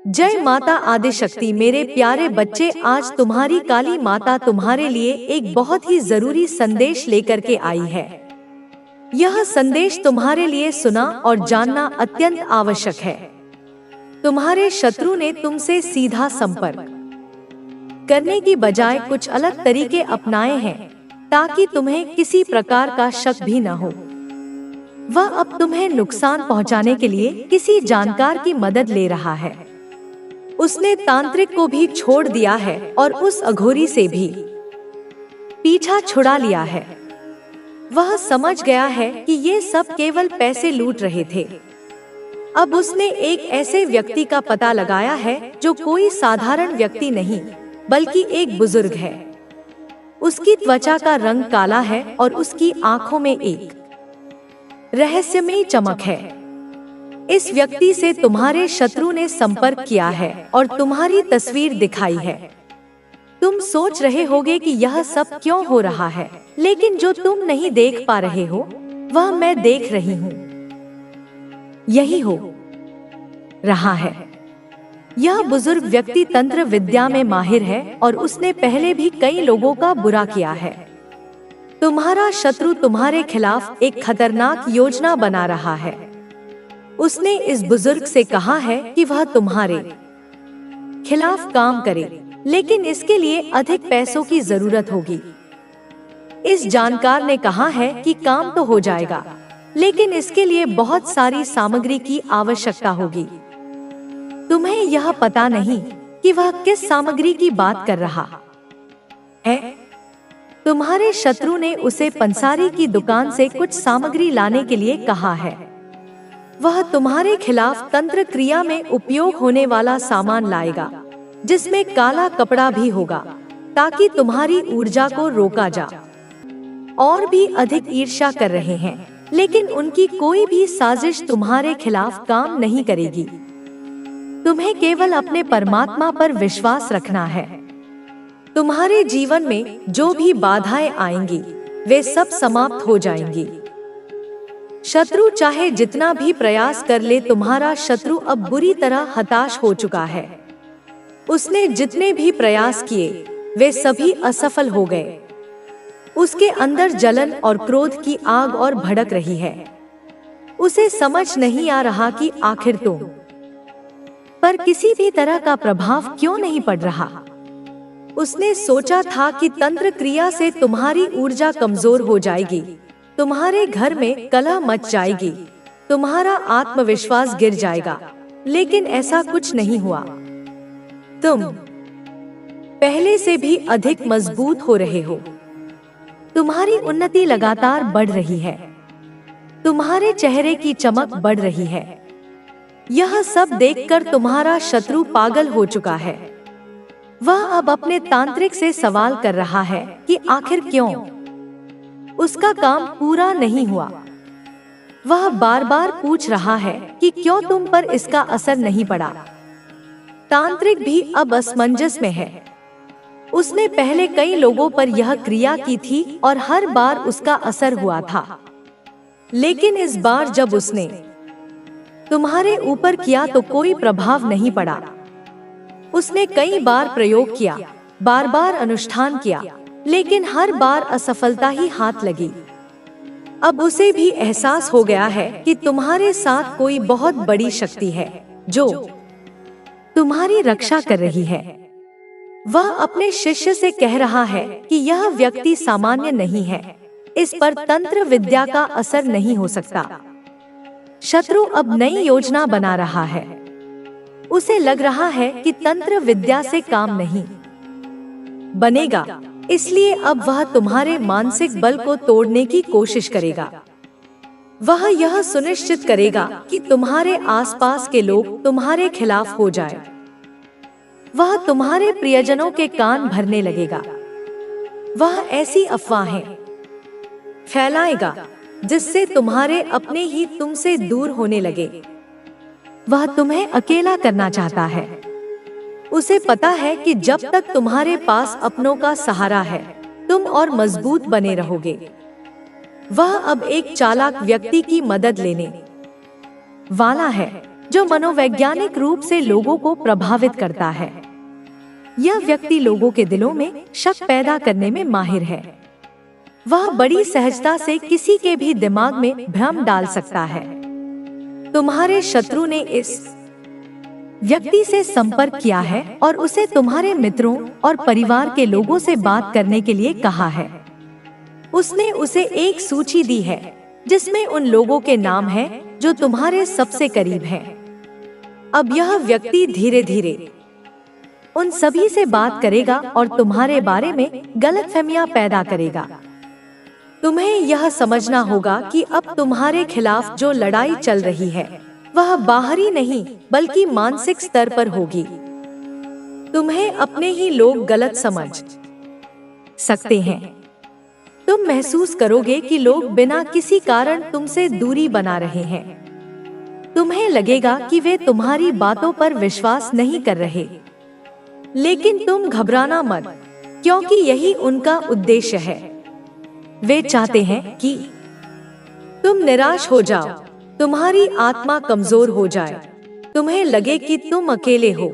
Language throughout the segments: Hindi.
जय माता आदिशक्ति। मेरे प्यारे बच्चे, आज तुम्हारी काली माता तुम्हारे लिए एक बहुत ही जरूरी संदेश लेकर के आई है। यह संदेश तुम्हारे लिए सुना और जानना अत्यंत आवश्यक है। तुम्हारे शत्रु ने तुमसे सीधा संपर्क करने की बजाय कुछ अलग तरीके अपनाए हैं ताकि तुम्हें किसी प्रकार का शक भी न हो। वह अब तुम्हें नुकसान पहुंचाने के लिए किसी जानकार की मदद ले रहा है। उसने तांत्रिक को भी छोड़ दिया है और उस अघोरी से भी पीछा छुड़ा लिया है। वह समझ गया है कि ये सब केवल पैसे लूट रहे थे। अब उसने एक ऐसे व्यक्ति का पता लगाया है जो कोई साधारण व्यक्ति नहीं बल्कि एक बुजुर्ग है। उसकी त्वचा का रंग काला है और उसकी आंखों में एक रहस्यमयी चमक है। इस व्यक्ति से तुम्हारे शत्रु ने संपर्क किया है और तुम्हारी तस्वीर दिखाई है। तुम सोच रहे होगे कि यह सब क्यों हो रहा है, लेकिन जो तुम नहीं देख पा रहे हो वह मैं देख रही हूँ। यही हो रहा है। यह बुजुर्ग व्यक्ति तंत्र विद्या में माहिर है और उसने पहले भी कई लोगों का बुरा किया है। तुम्हारा शत्रु तुम्हारे खिलाफ एक खतरनाक योजना बना रहा है। उसने इस बुजुर्ग से कहा है कि वह तुम्हारे खिलाफ काम करे, लेकिन इसके लिए अधिक पैसों की जरूरत होगी। इस जानकार ने कहा है कि काम तो हो जाएगा, लेकिन इसके लिए बहुत सारी सामग्री की आवश्यकता होगी। तुम्हें यह पता नहीं कि वह किस सामग्री की बात कर रहा है। तुम्हारे शत्रु ने उसे पंसारी की दुकान से कुछ सामग्री लाने के लिए कहा है। वह तुम्हारे खिलाफ तंत्र क्रिया में उपयोग होने वाला सामान लाएगा, जिसमें काला कपड़ा भी होगा, ताकि तुम्हारी ऊर्जा को रोका जा। और भी अधिक ईर्ष्या कर रहे हैं, लेकिन उनकी कोई भी साजिश तुम्हारे खिलाफ काम नहीं करेगी। तुम्हें केवल अपने परमात्मा पर विश्वास रखना है। तुम्हारे जीवन में जो भी बाधाएं आएंगी वे सब समाप्त हो जाएंगी। शत्रु चाहे जितना भी प्रयास कर ले, तुम्हारा शत्रु अब बुरी तरह हताश हो चुका है। उसने जितने भी प्रयास किए वे सभी असफल हो गए। उसके अंदर जलन और क्रोध की आग और भड़क रही है। उसे समझ नहीं आ रहा कि आखिर तुम पर किसी भी तरह का प्रभाव क्यों नहीं पड़ रहा। उसने सोचा था कि तंत्र क्रिया से तुम्हारी ऊर्जा कमजोर हो जाएगी, तुम्हारे घर में कलह मच जाएगी, तुम्हारा आत्मविश्वास गिर जाएगा, लेकिन ऐसा कुछ नहीं हुआ। तुम पहले से भी अधिक मजबूत हो रहे हो। तुम्हारी उन्नति लगातार बढ़ रही है। तुम्हारे चेहरे की चमक बढ़ रही है। यह सब देखकर तुम्हारा शत्रु पागल हो चुका है। वह अब अपने तांत्रिक से सवाल कर रहा है कि आखिर क्यों उसका काम पूरा नहीं हुआ। वह बार बार पूछ रहा है कि क्यों तुम पर इसका असर नहीं पड़ा। तांत्रिक भी अब असमंजस में है। उसने पहले कई लोगों पर यह क्रिया की थी और हर बार उसका असर हुआ था, लेकिन इस बार जब उसने तुम्हारे ऊपर किया तो कोई प्रभाव नहीं पड़ा। उसने कई बार प्रयोग किया, बार बार अनुष्ठान किया, लेकिन हर बार असफलता ही हाथ लगी। अब उसे भी एहसास हो गया है कि तुम्हारे साथ कोई बहुत बड़ी शक्ति है जो तुम्हारी रक्षा कर रही है। वह अपने शिष्य से कह रहा है कि यह व्यक्ति सामान्य नहीं है, इस पर तंत्र विद्या का असर नहीं हो सकता। शत्रु अब नई योजना बना रहा है। उसे लग रहा है कि तंत्र विद्या से काम नहीं बनेगा, इसलिए अब वह तुम्हारे मानसिक बल को तोड़ने की कोशिश करेगा। वह यह सुनिश्चित करेगा कि तुम्हारे आसपास के लोग तुम्हारे खिलाफ हो जाए। वह तुम्हारे प्रियजनों के कान भरने लगेगा। वह ऐसी अफवाहें फैलाएगा जिससे तुम्हारे अपने ही तुमसे दूर होने लगे। वह तुम्हें अकेला करना चाहता है। उसे पता है कि जब तक तुम्हारे पास अपनों का सहारा है, तुम और मजबूत बने रहोगे। वह अब एक चालाक व्यक्ति की मदद लेने वाला है। जो मनोवैज्ञानिक रूप से लोगों को प्रभावित करता है। यह व्यक्ति लोगों के दिलों में शक पैदा करने में माहिर है। वह बड़ी सहजता से किसी के भी दिमाग में भ्रम डाल सकता है। तुम्हारे शत्रु ने इस व्यक्ति से संपर्क किया है और उसे तुम्हारे मित्रों और परिवार के लोगों से बात करने के लिए कहा है। उसने उसे एक सूची दी है जिसमें उन लोगों के नाम हैं जो तुम्हारे सबसे करीब हैं। अब यह व्यक्ति धीरे धीरे उन सभी से बात करेगा और तुम्हारे बारे में गलतफहमियां पैदा करेगा। तुम्हें यह समझना होगा कि अब तुम्हारे खिलाफ जो लड़ाई चल रही है वह बाहरी नहीं बल्कि मानसिक स्तर पर होगी। तुम्हें अपने ही लोग गलत समझ सकते हैं। तुम महसूस करोगे कि लोग बिना किसी कारण तुमसे दूरी बना रहे हैं। तुम्हें लगेगा कि वे तुम्हारी बातों पर विश्वास नहीं कर रहे, लेकिन तुम घबराना मत, क्योंकि यही उनका उद्देश्य है। वे चाहते हैं कि तुम निराश हो जाओ, तुम्हारी आत्मा कमजोर हो जाए, तुम्हें लगे कि तुम अकेले हो।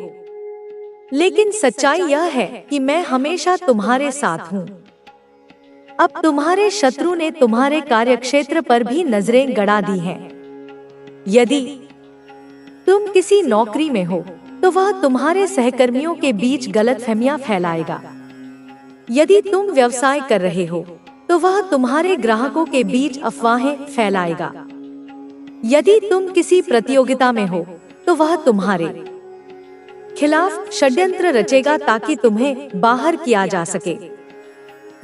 लेकिन सच्चाई यह है कि मैं हमेशा तुम्हारे साथ हूँ। अब तुम्हारे शत्रु ने तुम्हारे कार्यक्षेत्र पर भी नजरें गड़ा दी हैं। यदि तुम किसी नौकरी में हो तो वह तुम्हारे सहकर्मियों के बीच गलतफहमियां फैलाएगा। यदि तुम व्यवसाय कर रहे हो तो वह तुम्हारे ग्राहकों के बीच अफवाहें फैलाएगा। यदि तुम किसी प्रतियोगिता में हो तो वह तुम्हारे खिलाफ षड्यंत्र रचेगा ताकि तुम्हें बाहर किया जा सके।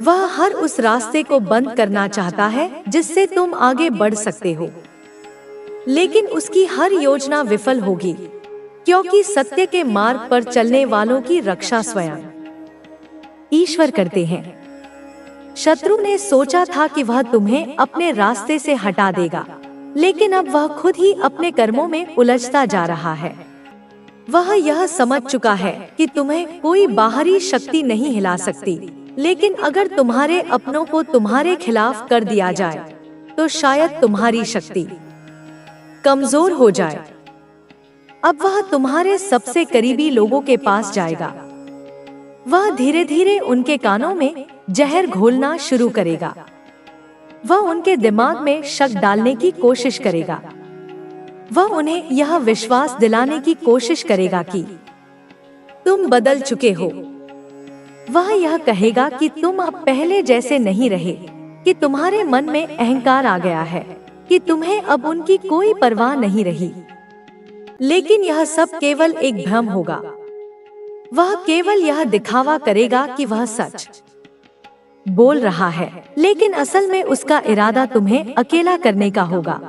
वह हर उस रास्ते को बंद करना चाहता है जिससे तुम आगे बढ़ सकते हो, लेकिन उसकी हर योजना विफल होगी, क्योंकि सत्य के मार्ग पर चलने वालों की रक्षा स्वयं ईश्वर करते हैं। शत्रु ने सोचा था कि वह तुम्हें अपने रास्ते से हटा देगा, लेकिन अब वह खुद ही अपने कर्मों में उलझता जा रहा है। वह यह समझ चुका है कि तुम्हें कोई बाहरी शक्ति नहीं हिला सकती, लेकिन अगर तुम्हारे अपनों को तुम्हारे खिलाफ कर दिया जाए तो शायद तुम्हारी शक्ति कमजोर हो जाए। अब वह तुम्हारे सबसे करीबी लोगों के पास जाएगा। वह धीरे धीरे उनके कानों में जहर घोलना शुरू करेगा। वह उनके दिमाग में शक डालने की कोशिश करेगा। वह उन्हें यह विश्वास दिलाने की कोशिश करेगा कि तुम बदल चुके हो। वह यह कहेगा कि तुम अब पहले जैसे नहीं रहे, कि तुम्हारे मन में अहंकार आ गया है, कि तुम्हें अब उनकी कोई परवाह नहीं रही। लेकिन यह सब केवल एक भ्रम होगा। वह केवल यह दिखावा करेगा कि वह सच बोल रहा है, लेकिन असल में उसका इरादा तुम्हें अकेला करने का होगा।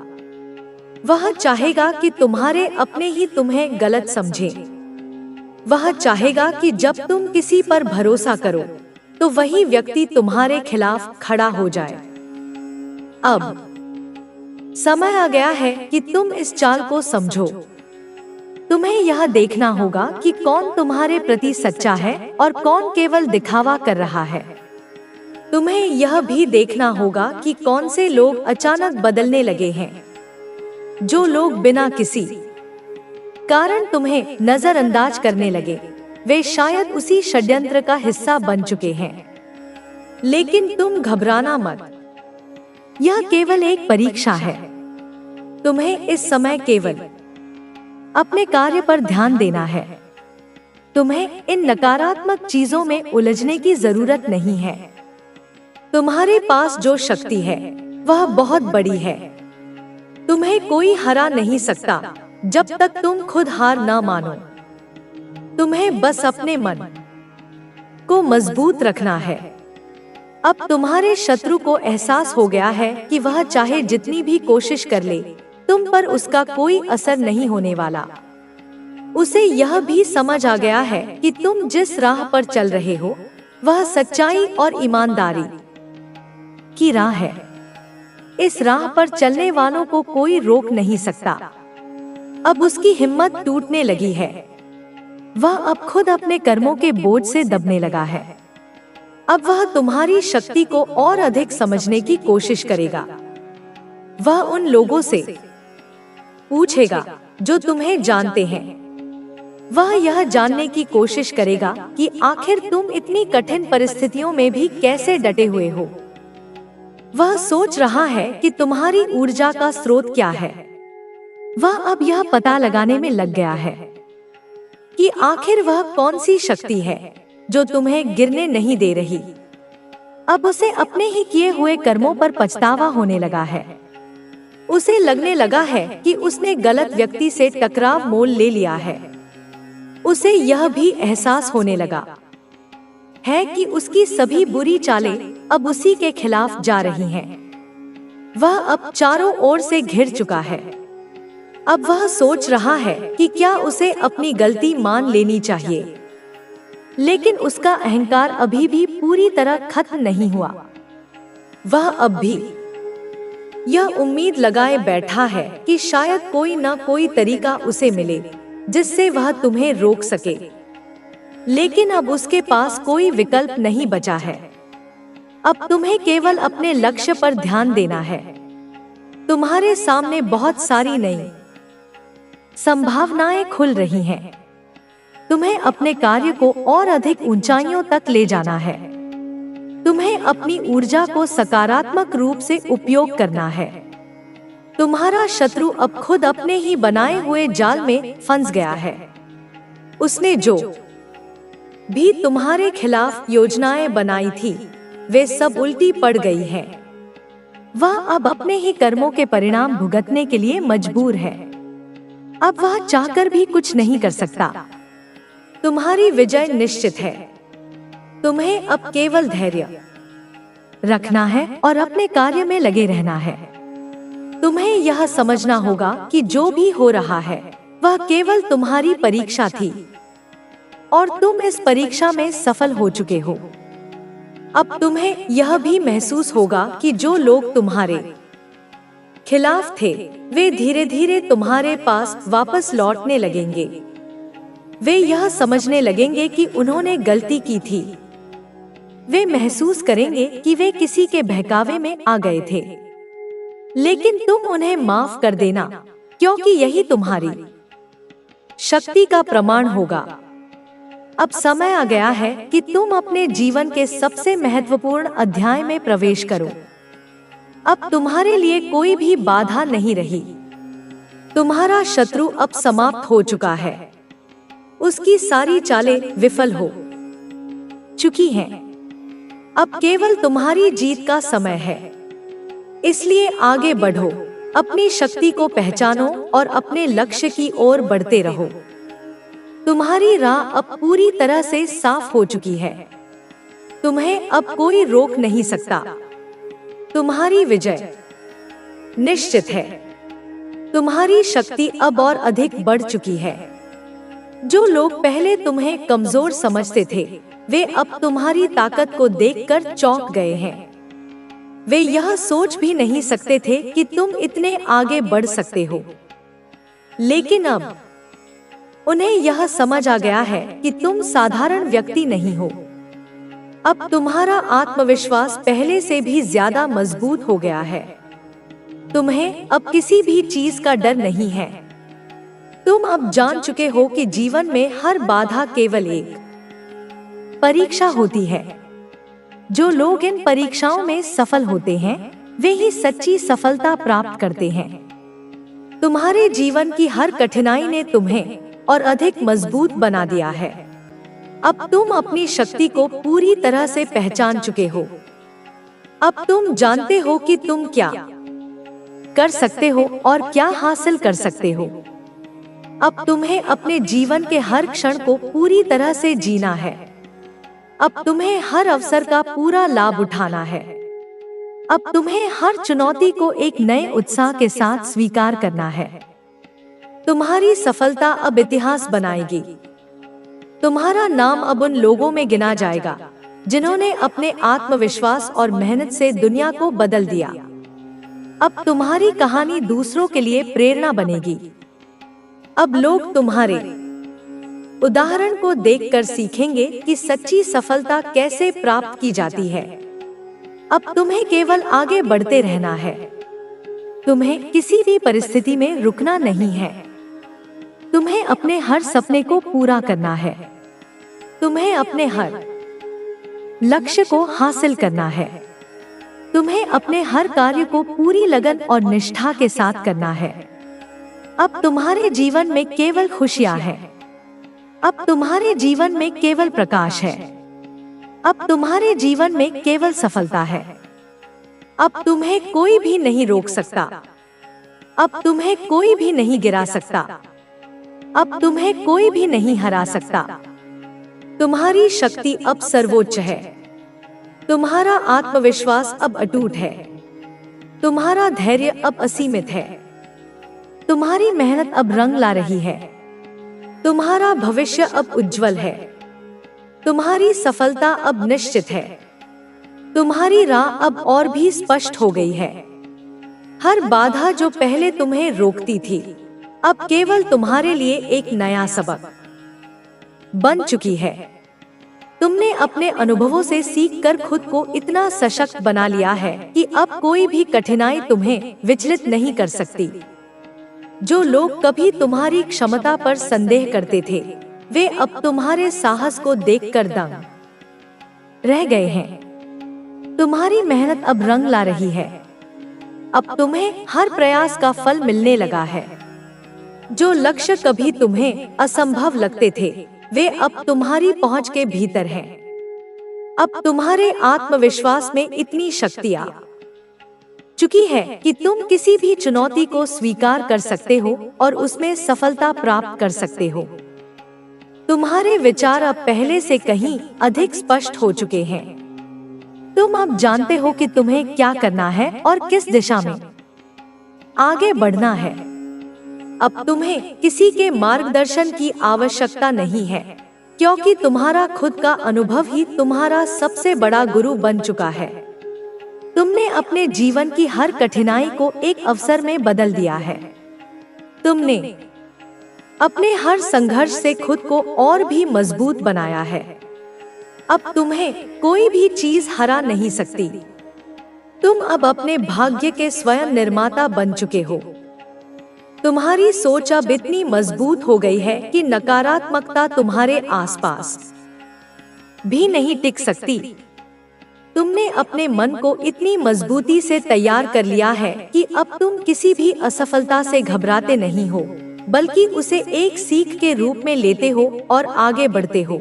वह चाहेगा कि तुम्हारे अपने ही तुम्हें गलत समझें। वह चाहेगा कि जब तुम किसी पर भरोसा करो तो वही व्यक्ति तुम्हारे खिलाफ खड़ा हो जाए। अब समय आ गया है कि तुम इस चाल को समझो। तुम्हें यह देखना होगा कि कौन तुम्हारे प्रति सच्चा है और कौन केवल दिखावा कर रहा है। तुम्हें यह भी देखना होगा कि कौन से लोग अचानक बदलने लगे हैं। जो लोग बिना किसी कारण तुम्हें नजरअंदाज करने लगे, वे शायद उसी षड्यंत्र का हिस्सा बन चुके हैं। लेकिन तुम घबराना मत, यह केवल एक परीक्षा है। तुम्हें इस समय केवल अपने कार्य पर ध्यान देना है। तुम्हें इन नकारात्मक चीजों में उलझने की जरूरत नहीं है। तुम्हारे पास जो शक्ति है वह बहुत बड़ी है। तुम्हें कोई हरा नहीं सकता जब तक तुम खुद हार ना मानो। तुम्हें बस अपने मन को मजबूत रखना है। अब तुम्हारे शत्रु को एहसास हो गया है कि वह चाहे जितनी भी कोशिश कर ले, तुम पर उसका कोई असर नहीं होने वाला। उसे यह भी समझ आ गया है कि तुम जिस राह पर चल रहे हो वह सच्चाई और ईमानदारी की राह है। इस राह पर चलने वालों को कोई रोक नहीं सकता। अब उसकी हिम्मत टूटने लगी है। वह अब खुद अपने कर्मों के बोझ से दबने लगा है। अब वह तुम्हारी शक्ति को और अधिक समझने की कोशिश करेगा। वह उन लोगों से पूछेगा जो तुम्हें जानते हैं। वह यह जानने की कोशिश करेगा कि आखिर तुम इतनी कठिन परिस्थितियों में भी कैसे डटे हुए हो। वह सोच रहा है कि तुम्हारी ऊर्जा का स्रोत क्या है। वह अब यह पता लगाने में लग गया है कि आखिर वह कौन सी शक्ति है जो तुम्हें गिरने नहीं दे रही। अब उसे अपने ही किए हुए कर्मों पर पछतावा होने लगा है। उसे लगने लगा है कि उसने गलत व्यक्ति से टकराव मोल ले लिया है। उसे यह भी एहसास होने लगा है कि उसकी सभी बुरी चालें अब उसी के खिलाफ जा रही हैं। वह अब चारों ओर से घिर चुका है। अब वह सोच रहा है कि क्या उसे अपनी गलती मान लेनी चाहिए, लेकिन उसका अहंकार अभी भी पूरी तरह खत्म नहीं हुआ। वह अब भी यह उम्मीद लगाए बैठा है कि शायद कोई न कोई तरीका उसे मिले जिससे वह तुम्हें रोक सके, लेकिन अब उसके पास कोई विकल्प नहीं बचा है। अब तुम्हें केवल अपने लक्ष्य पर ध्यान देना है। तुम्हारे सामने बहुत सारी नई संभावनाएं खुल रही हैं। तुम्हें अपने कार्य को और अधिक ऊंचाइयों तक ले जाना है। तुम्हें अपनी ऊर्जा को सकारात्मक रूप से उपयोग करना है। तुम्हारा शत्रु अब खुद अपने ही बनाए हुए जाल में फंस गया है। उसने जो भी तुम्हारे खिलाफ योजनाएं बनाई थी वे सब उल्टी पड़ गई हैं। वह अब अपने ही कर्मों के परिणाम भुगतने के लिए मजबूर है। अब वह चाहकर भी कुछ नहीं कर सकता। तुम्हारी विजय निश्चित है। तुम्हें अब केवल धैर्य रखना है और अपने कार्य में लगे रहना है। तुम्हें यह समझना होगा कि जो भी हो रहा है वह केवल तुम्हारी परीक्षा थी और तुम इस परीक्षा में सफल हो चुके हो। अब तुम्हें यह भी महसूस होगा कि जो लोग तुम्हारे खिलाफ थे वे धीरे धीरे तुम्हारे पास वापस लौटने लगेंगे। वे यह समझने लगेंगे कि उन्होंने गलती की थी। वे महसूस करेंगे कि वे किसी के बहकावे में आ गए थे, लेकिन तुम उन्हें माफ कर देना, क्योंकि यही तुम्हारी शक्ति का प्रमाण होगा। अब समय आ गया है कि तुम अपने जीवन के सबसे महत्वपूर्ण अध्याय में प्रवेश करो। अब तुम्हारे लिए कोई भी बाधा नहीं रही। तुम्हारा शत्रु अब समाप्त हो चुका है। उसकी सारी चालें विफल हो चुकी हैं। अब केवल तुम्हारी जीत का समय है। इसलिए आगे बढ़ो, अपनी शक्ति को पहचानो और अपने लक्ष्य की ओर बढ़ते रहो। तुम्हारी राह अब पूरी तरह से साफ हो चुकी है। तुम्हें अब कोई रोक नहीं सकता। तुम्हारी विजय निश्चित है। तुम्हारी शक्ति अब और अधिक बढ़ चुकी है। जो लोग पहले तुम्हें कमजोर समझते थे वे अब तुम्हारी ताकत को देखकर चौंक गए हैं। वे यह सोच भी नहीं सकते थे कि तुम इतने आगे बढ़ सकते हो, लेकिन अब उन्हें यह समझ आ गया है कि तुम साधारण व्यक्ति नहीं हो। अब तुम्हारा आत्मविश्वास पहले से भी ज्यादा मजबूत हो गया है। तुम्हें अब किसी भी चीज का डर नहीं है। तुम अब जान चुके हो कि जीवन में हर बाधा केवल एक परीक्षा होती है। जो लोग इन परीक्षाओं में सफल होते हैं वे ही सच्ची सफलता प्राप्त करते हैं। तुम्हारे जीवन की हर कठिनाई ने तुम्हें और अधिक मजबूत बना दिया है। अब तुम अपनी शक्ति को पूरी तरह से पहचान चुके हो। अब तुम जानते हो कि तुम क्या कर सकते हो और क्या हासिल कर सकते हो। अब तुम्हें अपने जीवन के हर क्षण को पूरी तरह से जीना है। अब तुम्हें हर अवसर का पूरा लाभ उठाना है। अब तुम्हें हर चुनौती को एक नए उत्साह के साथ स्वीकार करना है। तुम्हारी सफलता अब इतिहास बनाएगी। तुम्हारा नाम अब उन लोगों में गिना जाएगा जिन्होंने अपने आत्मविश्वास और मेहनत से दुनिया को बदल दिया। अब तुम्हारी कहानी दूसरों के लिए प्रेरणा बनेगी। अब लोग तुम्हारे उदाहरण को देखकर सीखेंगे कि सच्ची सफलता कैसे प्राप्त की जाती है। अब तुम्हें केवल आगे बढ़ते रहना है। तुम्हें किसी भी परिस्थिति में रुकना नहीं है। तुम्हें अपने हर सपने को पूरा करना है। तुम्हें अपने हर लक्ष्य को हासिल करना है। तुम्हें अपने हर कार्य को पूरी लगन और निष्ठा के साथ करना है। अब तुम्हारे जीवन में केवल खुशियां हैं। अब तुम्हारे जीवन में केवल प्रकाश है। अब तुम्हारे जीवन में केवल सफलता है। अब तुम्हें कोई भी नहीं रोक सकता। अब तुम्हें कोई भी नहीं गिरा सकता। अब तुम्हें कोई भी नहीं हरा सकता। तुम्हारी शक्ति अब सर्वोच्च है। तुम्हारा आत्मविश्वास अब अटूट है। तुम्हारा धैर्य अब असीमित है। तुम्हारी मेहनत अब रंग ला रही है। तुम्हारा भविष्य अब उज्जवल है। तुम्हारी सफलता अब निश्चित है। तुम्हारी राह अब और भी स्पष्ट हो गई है। हर बाधा जो पहले तुम्हें रोकती थी, अब केवल तुम्हारे लिए एक नया सबक बन चुकी है। तुमने अपने अनुभवों से सीखकर खुद को इतना सशक्त बना लिया है कि अब कोई भी कठिनाई तुम्हें विचलित नहीं कर सकती। जो लोग कभी तुम्हारी क्षमता पर संदेह करते थे, वे अब तुम्हारे साहस को देखकर दंग रह गए हैं। तुम्हारी मेहनत अब रंग ला रही है। अब तुम्हें हर प्रयास का फल मिलने लगा है। जो लक्ष्य कभी तुम्हें असंभव लगते थे, वे अब तुम्हारी पहुंच के भीतर हैं। अब तुम्हारे आत्मविश्वास में इतनी शक्ति आ चुकी है कि तुम किसी भी चुनौती को स्वीकार कर सकते हो और उसमें सफलता प्राप्त कर सकते हो। तुम्हारे विचार अब पहले से कहीं अधिक स्पष्ट हो चुके हैं। तुम अब जानते हो कि तुम्हें क्या करना है और किस दिशा में आगे बढ़ना है। अब तुम्हें किसी के मार्गदर्शन की आवश्यकता नहीं है, क्योंकि तुम्हारा खुद का अनुभव ही तुम्हारा सबसे बड़ा गुरु बन चुका है। तुमने अपने जीवन की हर कठिनाई को एक अवसर में बदल दिया है। तुमने अपने हर संघर्ष से खुद को और भी मजबूत बनाया है। अब तुम्हें कोई भी चीज हरा नहीं सकती। तुम अब अपने भाग्य के स्वयं निर्माता बन चुके हो। तुम्हारी सोच अब इतनी मजबूत हो गई है कि नकारात्मकता तुम्हारे आसपास भी नहीं टिक सकती। तुमने अपने मन को इतनी मजबूती से तैयार कर लिया है कि अब तुम किसी भी असफलता से घबराते नहीं हो, बल्कि उसे एक सीख के रूप में लेते हो और आगे बढ़ते हो।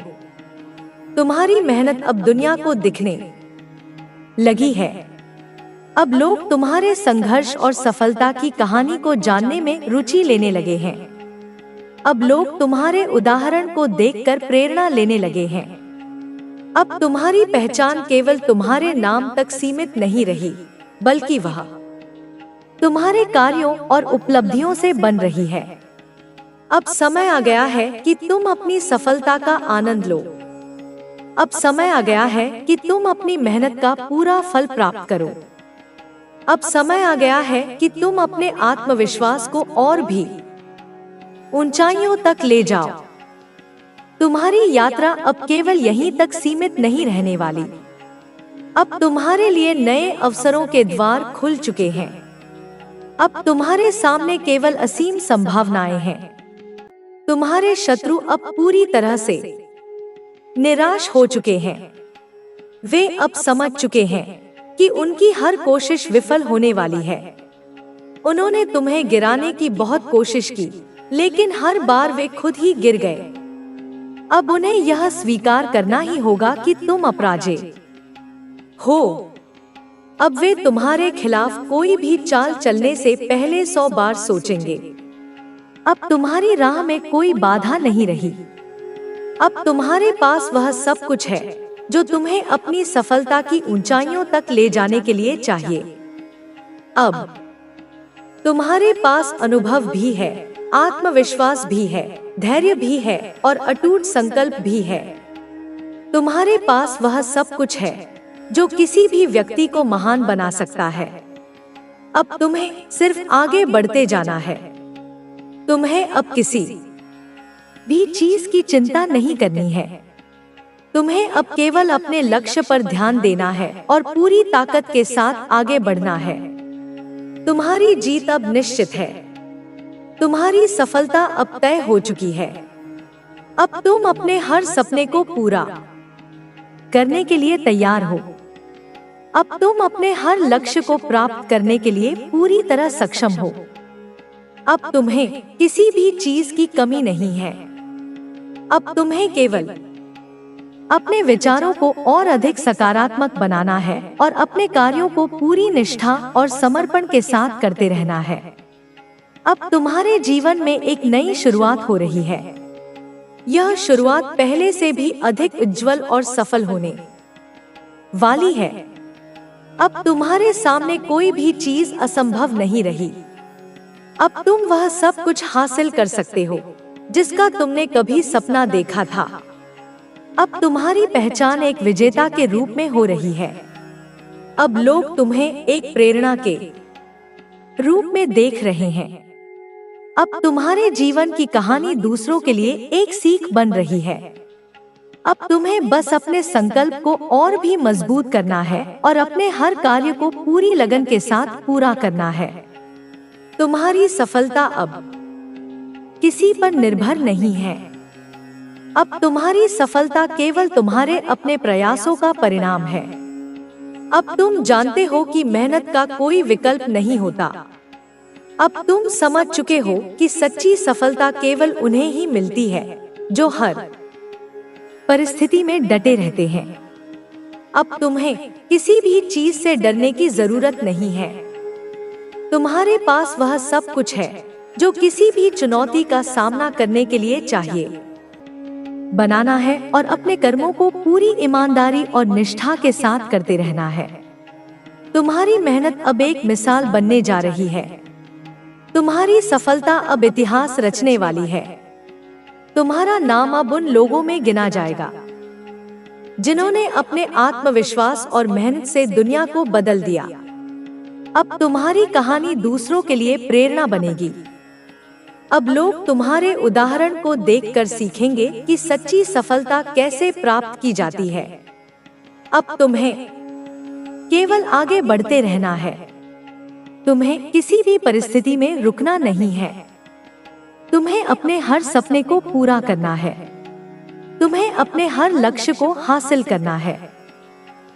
तुम्हारी मेहनत अब दुनिया को दिखने लगी है। अब लोग तुम्हारे संघर्ष और सफलता की कहानी को जानने में रुचि लेने लगे हैं। अब लोग तुम्हारे उदाहरण को देखकर प्रेरणा लेने लगे हैं। अब तुम्हारी पहचान केवल तुम्हारे नाम तक सीमित नहीं रही, बल्कि वह तुम्हारे कार्यों और उपलब्धियों से बन रही है। अब समय आ गया है कि तुम अपनी सफलता का आनंद लो। अब समय आ गया है कि तुम अपनी मेहनत का पूरा फल प्राप्त करो। अब समय आ गया है कि तुम अपने आत्मविश्वास को और भी ऊंचाइयों तक ले जाओ। तुम्हारी यात्रा अब केवल यहीं तक सीमित नहीं रहने वाली। अब तुम्हारे लिए नए अवसरों के द्वार खुल चुके हैं। अब तुम्हारे सामने केवल असीम संभावनाएं हैं। तुम्हारे शत्रु अब पूरी तरह से निराश हो चुके हैं। वे अब समझ चुके हैं कि उनकी हर कोशिश विफल होने वाली है। उन्होंने तुम्हें गिराने की बहुत कोशिश की, लेकिन हर बार वे खुद ही गिर गए। अब उन्हें यह स्वीकार करना ही होगा कि तुम अपराजय हो। अब वे तुम्हारे खिलाफ कोई भी चाल चलने से पहले 100 बार सोचेंगे। अब तुम्हारी राह में कोई बाधा नहीं रही। अब तुम्हारे पास वह सब कुछ है जो तुम्हें अपनी सफलता की ऊंचाइयों तक ले जाने के लिए चाहिए। अब तुम्हारे पास अनुभव भी है, आत्मविश्वास भी है, धैर्य भी है और अटूट संकल्प भी है। तुम्हारे पास वह सब कुछ है जो किसी भी व्यक्ति को महान बना सकता है। अब तुम्हें सिर्फ आगे बढ़ते जाना है। तुम्हें अब किसी भी चीज की चिंता नहीं करनी है। तुम्हें अब केवल अपने लक्ष्य पर ध्यान देना है और पूरी ताकत के साथ आगे बढ़ना है। तुम्हारी जीत अब निश्चित है। तुम्हारी सफलता अब तय हो चुकी है। अब तुम अपने हर सपने को पूरा करने के लिए तैयार हो। अब तुम अपने हर लक्ष्य को प्राप्त करने के लिए पूरी तरह सक्षम हो। अब तुम्हें किसी भी चीज की कमी नहीं है। अब तुम्हें केवल अपने विचारों को और अधिक सकारात्मक बनाना है और अपने कार्यों को पूरी निष्ठा और समर्पण के साथ करते रहना है। अब तुम्हारे जीवन में एक नई शुरुआत हो रही है। यह शुरुआत पहले से भी अधिक उज्जवल और सफल होने वाली है। अब तुम्हारे सामने कोई भी चीज असंभव नहीं रही। अब तुम वह सब कुछ हासिल कर सकते हो जिसका तुमने कभी सपना देखा था। अब तुम्हारी पहचान एक विजेता के रूप में हो रही है। अब लोग तुम्हें एक प्रेरणा के रूप में देख रहे हैं। अब तुम्हारे जीवन की कहानी दूसरों के लिए एक सीख बन रही है। अब तुम्हें बस अपने संकल्प को और भी मजबूत करना है और अपने हर कार्य को पूरी लगन के साथ पूरा करना है। तुम्हारी सफलता अब किसी पर निर्भर नहीं है। अब तुम्हारी सफलता केवल तुम्हारे अपने प्रयासों का परिणाम है। अब तुम जानते हो कि मेहनत का कोई विकल्प नहीं होता। अब तुम समझ चुके हो कि सच्ची सफलता केवल उन्हें ही मिलती है जो हर परिस्थिति में डटे रहते हैं। अब तुम्हें किसी भी चीज से डरने की जरूरत नहीं है। तुम्हारे पास वह सब कुछ है जो किसी भी चुनौती का सामना करने के लिए चाहिए। बनाना है और अपने कर्मों को पूरी ईमानदारी और निष्ठा के साथ करते रहना है। तुम्हारी मेहनत अब एक मिसाल बनने जा रही है। तुम्हारी सफलता अब इतिहास रचने वाली है। तुम्हारा नाम अब उन लोगों में गिना जाएगा जिन्होंने अपने आत्मविश्वास और मेहनत से दुनिया को बदल दिया। अब तुम्हारी कहानी दूसरों के लिए प्रेरणा बनेगी। अब लोग तुम्हारे उदाहरण को देखकर सीखेंगे कि सच्ची सफलता कैसे प्राप्त की जाती है। अब तुम्हें केवल आगे बढ़ते रहना है। तुम्हें किसी भी परिस्थिति में रुकना नहीं है। तुम्हें अपने हर सपने को पूरा करना है। तुम्हें अपने हर लक्ष्य को हासिल करना है।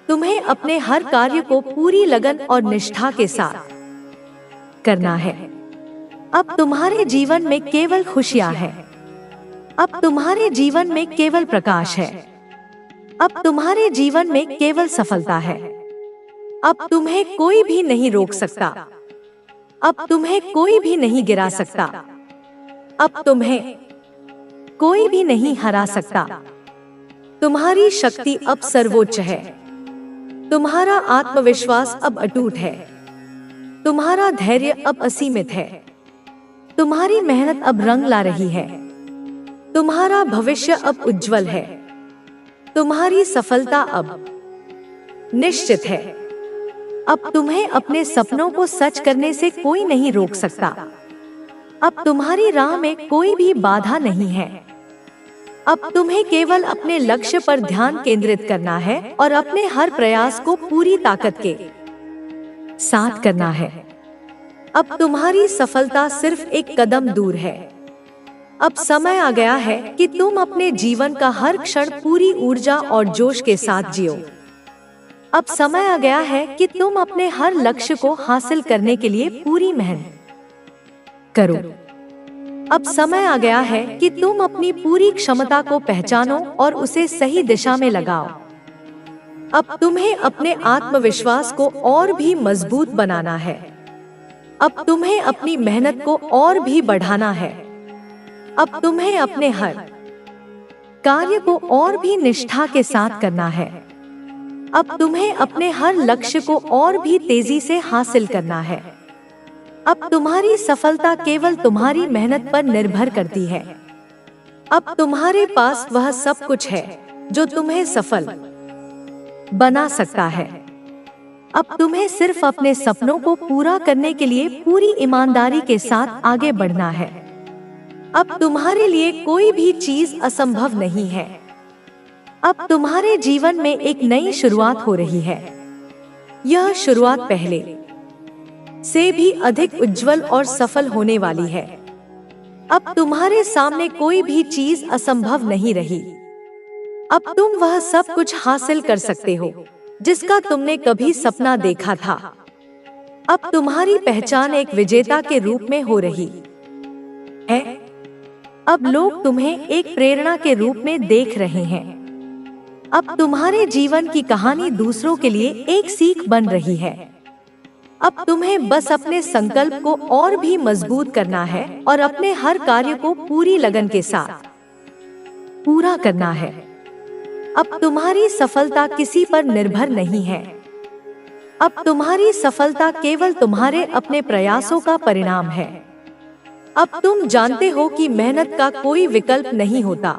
तुम्हें अपने हर कार्य को पूरी लगन और निष्ठा के साथ करना है। अब तुम्हारे जीवन में केवल खुशियां हैं। अब तुम्हारे जीवन में केवल प्रकाश है। अब तुम्हारे जीवन में केवल सफलता है। अब तुम्हें कोई भी नहीं रोक सकता। अब तुम्हें कोई भी नहीं गिरा सकता। अब तुम्हें कोई भी नहीं हरा सकता। तुम्हारी शक्ति अब सर्वोच्च है। तुम्हारा आत्मविश्वास अब अटूट है। तुम्हारा धैर्य अब असीमित है। तुम्हारी मेहनत अब रंग ला रही है। तुम्हारा भविष्य अब उज्जवल है। तुम्हारी सफलता अब निश्चित है। अब तुम्हें अपने सपनों को सच करने से कोई नहीं रोक सकता। अब तुम्हारी राह में कोई भी बाधा नहीं है। अब तुम्हें केवल अपने लक्ष्य पर ध्यान केंद्रित करना है और अपने हर प्रयास को पूरी ताकत के साथ करना है। अब तुम्हारी सफलता सिर्फ एक कदम दूर है। अब समय आ गया है कि तुम अपने जीवन का हर क्षण पूरी ऊर्जा और जोश के साथ जियो। अब समय आ गया है कि तुम अपने हर लक्ष्य को हासिल करने के लिए पूरी मेहनत करो। अब समय आ गया है कि तुम अपनी पूरी क्षमता को पहचानो और उसे सही दिशा में लगाओ। अब तुम्हें अपने आत्मविश्वास को और भी मजबूत बनाना है। अब तुम्हें अपनी मेहनत को और भी बढ़ाना है। अब तुम्हें अपने हर कार्य को और भी निष्ठा के साथ करना है। अब तुम्हें अपने हर लक्ष्य को और भी तेजी से हासिल करना है। अब तुम्हारी सफलता केवल तुम्हारी मेहनत पर निर्भर करती है। अब तुम्हारे पास वह सब कुछ है जो तुम्हें सफल बना सकता है। अब तुम्हें सिर्फ अपने सपनों को पूरा करने के लिए पूरी ईमानदारी के साथ आगे बढ़ना है। अब तुम्हारे लिए कोई भी चीज असंभव नहीं है। अब तुम्हारे जीवन में एक नई शुरुआत हो रही है। यह शुरुआत पहले से भी अधिक उज्जवल और सफल होने वाली है। अब तुम्हारे सामने कोई भी चीज असंभव नहीं रही। अब तुम वह सब कुछ हासिल कर सकते हो जिसका तुमने कभी सपना देखा था। अब तुम्हारी पहचान एक विजेता के रूप में हो रही है। अब लोग तुम्हें एक प्रेरणा के रूप में देख रहे हैं। अब तुम्हारे जीवन की कहानी दूसरों के लिए एक सीख बन रही है। अब तुम्हें बस अपने संकल्प को और भी मजबूत करना है और अपने हर कार्य को पूरी लगन के साथ पूरा करना है। अब तुम्हारी सफलता किसी पर निर्भर नहीं है। अब तुम्हारी सफलता केवल तुम्हारे अपने प्रयासों का परिणाम है। अब तुम जानते हो कि मेहनत का कोई विकल्प नहीं होता।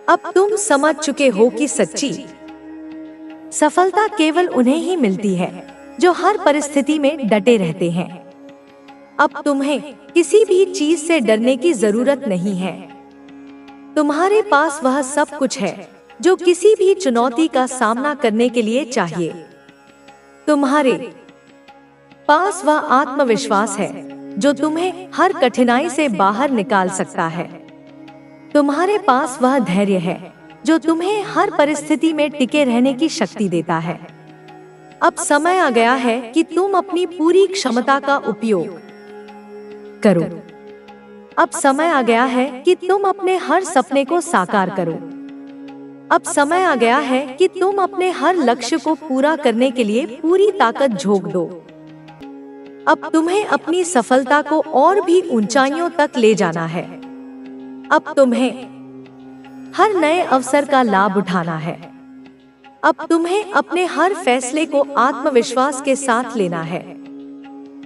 अब तुम समझ चुके हो कि सच्ची सफलता केवल उन्हें ही मिलती है जो हर परिस्थिति में डटे रहते हैं। अब तुम्हें किसी भी चीज से डरने की जरूरत नहीं है। तुम्हारे पास वह सब कुछ है जो किसी भी चुनौती का सामना करने के लिए चाहिए। तुम्हारे पास वह आत्मविश्वास है जो तुम्हें हर कठिनाई से बाहर निकाल सकता है। तुम्हारे पास वह धैर्य है जो तुम्हें हर परिस्थिति में टिके रहने की शक्ति देता है। अब समय आ गया है कि तुम अपनी पूरी क्षमता का उपयोग करो। अब समय आ गया है कि तुम अपने हर सपने को साकार करो। अब समय आ गया है कि तुम अपने हर लक्ष्य को पूरा करने के लिए पूरी ताकत झोंक दो। अब तुम्हें अपनी सफलता को और भी ऊंचाइयों तक ले जाना है। अब तुम्हें हर नए अवसर का लाभ उठाना है। अब तुम्हें अपने हर फैसले को आत्मविश्वास के साथ लेना है।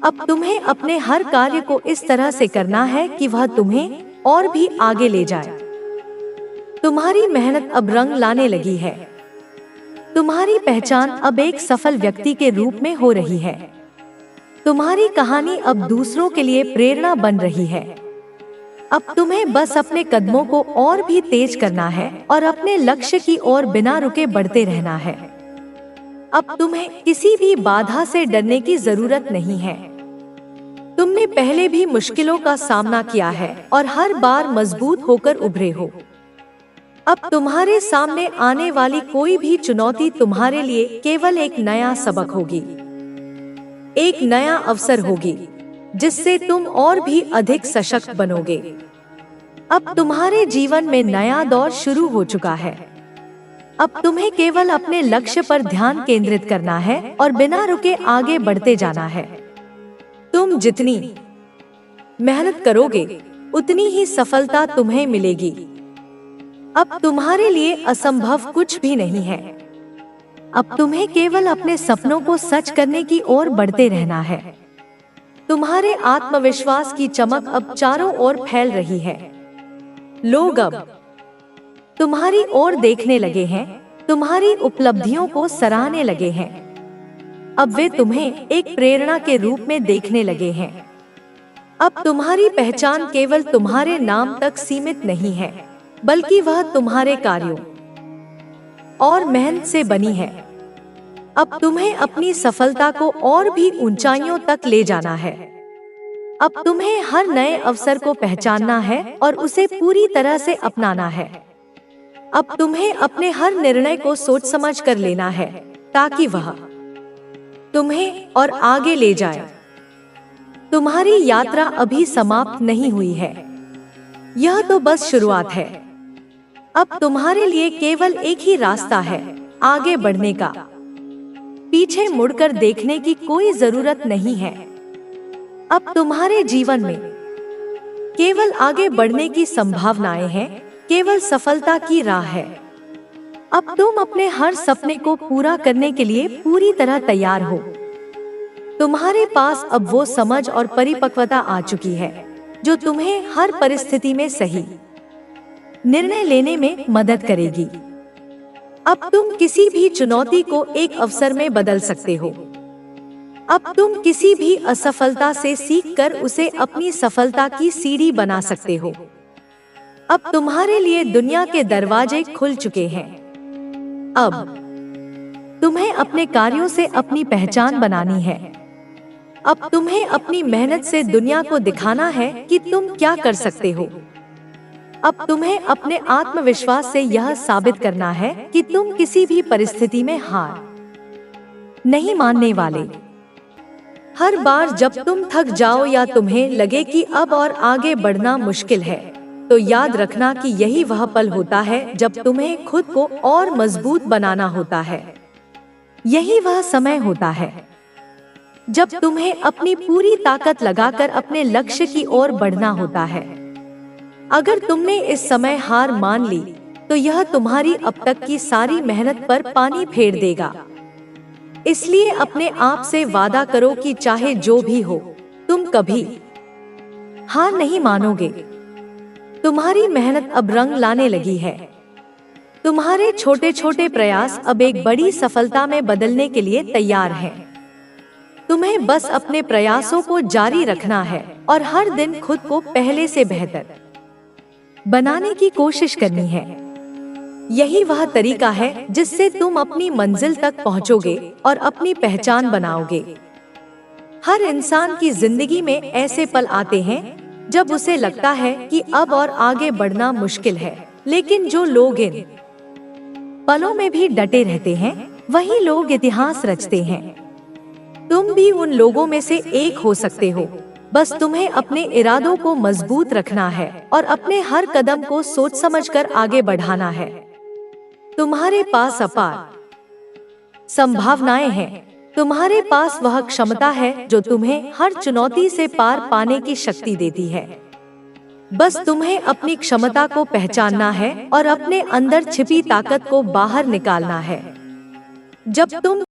अब तुम्हें अपने हर कार्य को इस तरह से करना है कि वह तुम्हें और भी आगे ले जाए। तुम्हारी मेहनत अब रंग लाने लगी है। तुम्हारी पहचान अब एक सफल व्यक्ति के रूप में हो रही है। तुम्हारी कहानी अब दूसरों के लिए प्रेरणा बन रही है। अब तुम्हें बस अपने कदमों को और भी तेज करना है और अपने लक्ष्य की ओर बिना रुके बढ़ते रहना है। अब तुम्हें किसी भी बाधा से डरने की जरूरत नहीं है। तुमने पहले भी मुश्किलों का सामना किया है और हर बार मजबूत होकर उभरे हो। अब तुम्हारे सामने आने वाली कोई भी चुनौती तुम्हारे लिए केवल एक नया सबक होगी, एक नया अवसर होगी जिससे तुम और भी अधिक सशक्त बनोगे। अब तुम्हारे जीवन में नया दौर शुरू हो चुका है। अब तुम्हें केवल अपने लक्ष्य पर ध्यान केंद्रित करना है और बिना रुके आगे बढ़ते जाना है। तुम जितनी मेहनत करोगे उतनी ही सफलता तुम्हें मिलेगी। अब तुम्हारे लिए असंभव कुछ भी नहीं है। अब तुम्हें केवल अपने सपनों को सच करने की ओर बढ़ते रहना है। तुम्हारे आत्मविश्वास की चमक अब चारों ओर फैल रही है। लोग अब तुम्हारी ओर देखने लगे हैं, तुम्हारी उपलब्धियों को सराहने लगे हैं। अब वे तुम्हें एक प्रेरणा के रूप में देखने लगे हैं। अब तुम्हारी पहचान केवल तुम्हारे नाम तक सीमित नहीं है, बल्कि वह तुम्हारे कार्यों और मेहनत से बनी है। अब तुम्हें अपनी सफलता को और भी ऊंचाइयों तक ले जाना है। अब तुम्हें हर नए अवसर को पहचानना है और उसे पूरी तरह से अपनाना है। अब तुम्हें अपने हर निर्णय को सोच समझ कर लेना है ताकि वह तुम्हें और आगे ले जाए। तुम्हारी यात्रा अभी समाप्त नहीं हुई है, यह तो बस शुरुआत है। अब तुम्हारे लिए केवल एक ही रास्ता है, आगे बढ़ने का। पीछे मुड़कर देखने की कोई जरूरत नहीं है। अब तुम्हारे जीवन में केवल आगे बढ़ने की संभावनाएं हैं, केवल सफलता की राह है। अब तुम अपने हर सपने को पूरा करने के लिए पूरी तरह तैयार हो। तुम्हारे पास अब वो समझ और परिपक्वता आ चुकी है जो तुम्हें हर परिस्थिति में सही निर्णय लेने में मदद करेगी। अब तुम किसी भी चुनौती को एक अवसर में बदल सकते हो। अब तुम किसी भी असफलता से सीखकर उसे अपनी सफलता की सीढ़ी बना सकते हो। अब तुम्हारे लिए दुनिया के दरवाजे खुल चुके हैं। अब तुम्हें अपने कार्यों से अपनी पहचान बनानी है। अब तुम्हें अपनी मेहनत से दुनिया को दिखाना है कि तुम क्या कर सकते हो। अब तुम्हें अपने आत्मविश्वास से यह साबित करना है कि तुम किसी भी परिस्थिति में हार नहीं मानने वाले। हर बार जब तुम थक जाओ या तुम्हें लगे कि अब और आगे बढ़ना मुश्किल है, तो याद रखना कि यही वह पल होता है जब तुम्हें खुद को और मजबूत बनाना होता है। यही वह समय होता है जब तुम्हें अपनी पूरी ताकत लगाकर अपने लक्ष्य की ओर बढ़ना होता है। अगर तुमने इस समय हार मान ली, तो यह तुम्हारी अब तक की सारी मेहनत पर पानी फेर देगा। इसलिए अपने आप से वादा करो कि चाहे जो भी हो, तुम कभी हार नहीं मानोगे। तुम्हारी मेहनत अब रंग लाने लगी है। तुम्हारे छोटे छोटे प्रयास अब एक बड़ी सफलता में बदलने के लिए तैयार हैं। तुम्हें बस अपने प्रयासों को जारी रखना है और हर दिन खुद को पहले से बेहतर बनाने की कोशिश करनी है। यही वह तरीका है जिससे तुम अपनी मंजिल तक पहुंचोगे और अपनी पहचान बनाओगे। हर इंसान की जिंदगी में ऐसे पल आते हैं जब उसे लगता है कि अब और आगे बढ़ना मुश्किल है, लेकिन जो लोग इन पलों में भी डटे रहते हैं, वही लोग इतिहास रचते हैं। तुम भी उन लोगों में से एक हो सकते हो। बस तुम्हें अपने इरादों को मजबूत रखना है और अपने हर कदम को सोच समझकर आगे बढ़ाना है। तुम्हारे पास अपार संभावनाएं हैं। तुम्हारे पास वह क्षमता है जो तुम्हें हर चुनौती से पार पाने की शक्ति देती है। बस तुम्हें अपनी क्षमता को पहचानना है और अपने अंदर छिपी ताकत को बाहर निकालना है। जब तुम